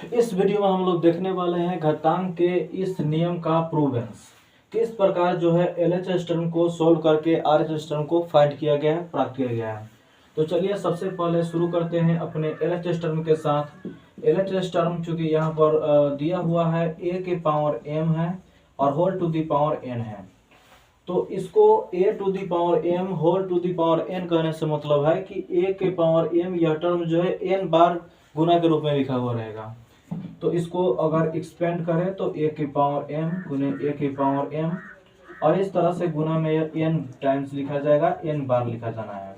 इस वीडियो में हम लोग देखने वाले हैं घातांक के इस नियम का प्रूवेंस। किस प्रकार जो है एलएचएस टर्म को सोल्व करके आरएचएस टर्म को फाइंड किया गया है, प्राप्त किया गया है। तो चलिए सबसे पहले शुरू करते हैं अपने एलएचएस टर्म के साथ। एलएचएस टर्म चूंकि यहाँ पर दिया हुआ है a के पावर m है और whole to the power n है, तो इसको a to the power m whole to the power n कहने से मतलब है कि a के पावर m यह टर्म जो है n बार गुना के रूप में लिखा हुआ रहेगा। तो इसको अगर एक्सपेंड करें तो a के पावर m गुने a के पावर m और इस तरह से गुना में n टाइम्स लिखा जाएगा, n बार लिखा जाना है।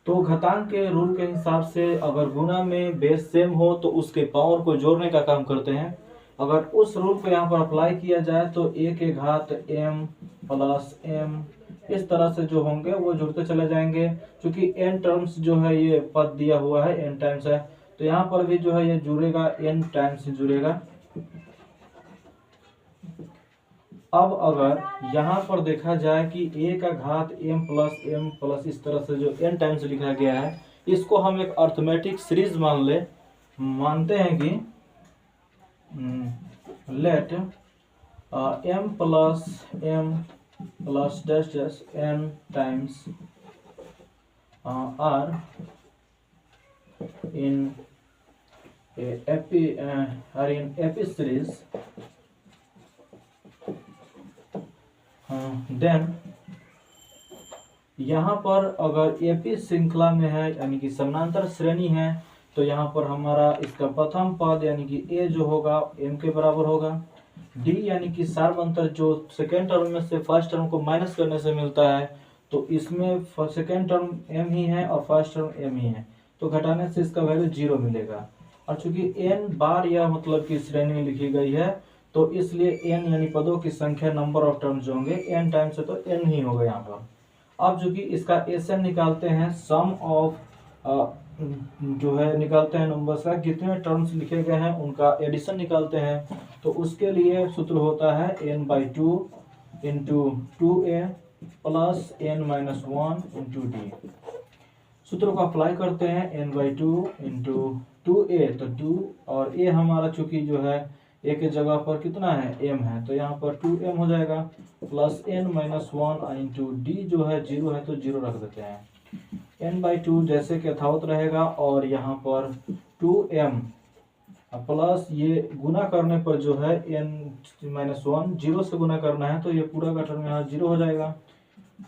तो घातांक के रूल के हिसाब से अगर गुना में बेस सेम हो तो उसके पावर को जोड़ने का काम करते हैं। अगर उस रूल को यहाँ पर अप्लाई किया जाए तो a के घात m प्लस m इस तरह से जो होंगे वो जुड़ते चले जाएंगे। क्योंकि n टर्म्स जो है ये पद दिया हुआ है n टाइम्स है, तो यहाँ पर भी जो है ये जुड़ेगा, n टाइम्स जुड़ेगा। अब अगर यहाँ पर देखा जाए कि a का घात m प्लस इस तरह से जो n टाइम्स लिखा गया है, इसको हम एक अर्थमेटिक सीरीज मानते हैं कि let m plus dash dash n times are in AP series then यहाँ पर अगर एपी श्रृंखला में है यानी कि समानांतर श्रेणी है, तो यहाँ पर हमारा इसका प्रथम पद यानी कि a जो होगा m के बराबर होगा। d यानी कि सार्वंतर जो सेकेंड टर्म में से फर्स्ट टर्म को माइनस करने से मिलता है, तो इसमें सेकेंड टर्म m ही है और फर्स्ट टर्म m ही है, तो घटाने से इसका वैल्यू 0 मिलेगा। और चूंकि n बार यह मतलब की श्रेणी लिखी गई है, तो इसलिए n यानी पदों की संख्या नंबर ऑफ टर्म्स जो होंगे n टाइम्स से, तो n ही होगा यहाँ पर। अब जो कि इसका एसएन निकालते हैं, सम ऑफ जो है निकालते हैं नंबर्स का, कितने टर्म्स लिखे गए हैं उनका एडिशन निकालते हैं। तो उसके लिए सूत्र होता है n/2 into 2a plus n-1 into d। सूत्र को अप्लाई करते हैं n/2 इंटू 2a, तो 2 और a हमारा चूंकि जो है a के जगह पर कितना है m है, तो यहाँ पर 2m हो जाएगा प्लस n-1 इंटू d जो है 0 है, तो 0 रख देते हैं। n/2 जैसे कि यथावत रहेगा और यहाँ पर 2m प्लस ये गुना करने पर जो है n-1 0 से गुना करना है, तो ये पूरा का टर्म यहाँ 0 हो जाएगा।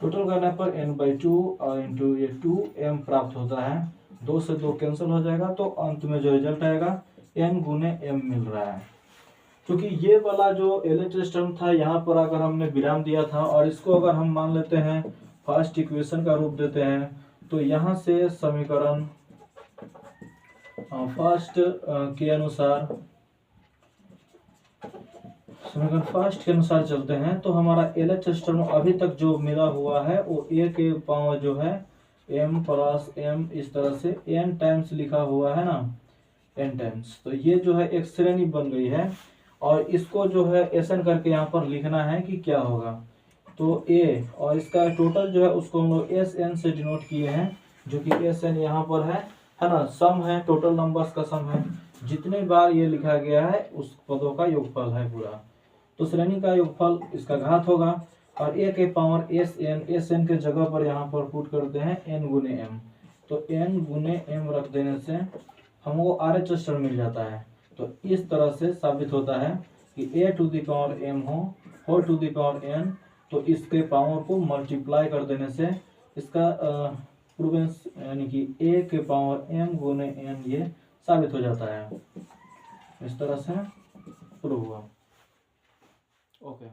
टोटल करने पर n/2 इंटू ये 2m प्राप्त होता है, 2 से 2 कैंसिल हो जाएगा, तो अंत में जो रिजल्ट आएगा n गुने m मिल रहा है। क्योंकि ये वाला जो एलएचएस टर्म था यहाँ पर अगर हमने विराम दिया था और इसको अगर हम मान लेते हैं फर्स्ट इक्वेशन का रूप देते हैं, तो यहाँ से समीकरण फर्स्ट के अनुसार चलते हैं, तो हमारा एलएचएस टर्म अभी तक जो मिला हुआ है वो a के पावर जो है m प्लस m इस तरह से n टाइम्स लिखा हुआ है ना, n टाइम्स। तो ये जो है एक श्रेणी बन गई है और इसको जो है एसन करके यहाँ पर लिखना है कि क्या होगा। तो a और इसका टोटल जो है उसको हम लोग एस एन से डिनोट किए हैं, जो कि एस एन यहाँ पर है ना, सम है, टोटल नंबर्स का सम है। जितने बार ये लिखा गया है उस पदों का योगफल है पूरा, तो श्रेणी का योगफल इसका घात होगा। और a के पावर एस एन के जगह पर यहाँ पर पुट करते हैं n गुने m, तो n गुने m रख देने से हमको आरएचएस टर्म मिल जाता है। तो इस तरह से साबित होता है कि a to the power m हो whole to the power n, तो इसके पावर को मल्टीप्लाई कर देने से इसका प्रूवेंस यानी कि a के पावर m गुने n ये साबित हो जाता है। इस तरह से प्रूव हुआ। ओके।